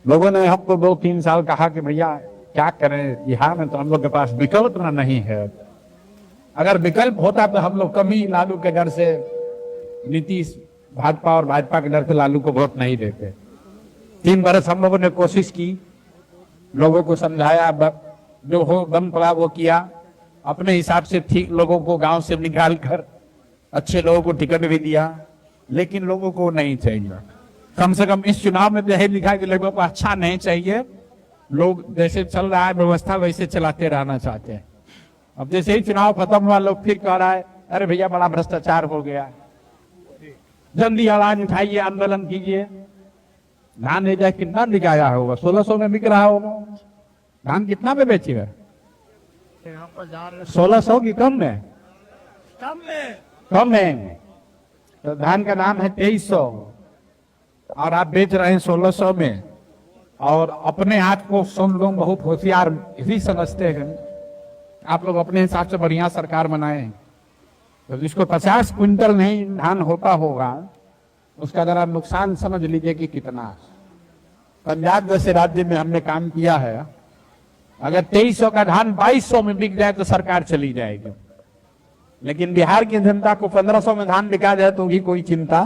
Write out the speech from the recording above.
लोगों ने हमको 2-3 साल कहा कि भैया क्या करें, बिहार में तो हम लोग के पास विकल्प नहीं है। अगर विकल्प होता तो हम लोग कभी लालू के डर से, नीतीश भाजपा और भाजपा के डर से लालू को वोट नहीं देते। 3 बरस हम लोगों ने कोशिश की, लोगों को समझाया, जो हो दम पड़ा वो किया, अपने हिसाब से ठीक लोगों को गांव से निकाल कर अच्छे लोगों को टिकट भी दिया, लेकिन लोगों को नहीं चाहिए। कम से कम इस चुनाव में यही लिखा है कि लोगों को अच्छा नहीं चाहिए, लोग जैसे चल रहा है व्यवस्था वैसे चलाते रहना चाहते हैं। अब जैसे ही चुनाव खत्म हुआ, लोग फिर कह रहा है अरे भैया बड़ा भ्रष्टाचार हो गया, जल्दी आवाज उठाइए, आंदोलन कीजिए। धान ले जाए कितना बिकाया होगा, 1600 में बिक रहा होगा। धान कितना में बेचेगा? 1600 की कम में? कम है। तो धान का दाम है 2300 और आप बेच रहे हैं 1600 में। और अपने आप को सब लोग बहुत होशियार भी समझते हैं। आप लोग अपने हिसाब से बढ़िया सरकार बनाए, तो जिसको 50 क्विंटल नहीं धान होता होगा उसका जरा नुकसान समझ लीजिए कि कितना। पंजाब जैसे राज्य में हमने काम किया है, अगर 2300 का धान 2200 में बिक जाए तो सरकार चली जाएगी, लेकिन बिहार की जनता को 1500 में धान बिका जाए तो भी कोई चिंता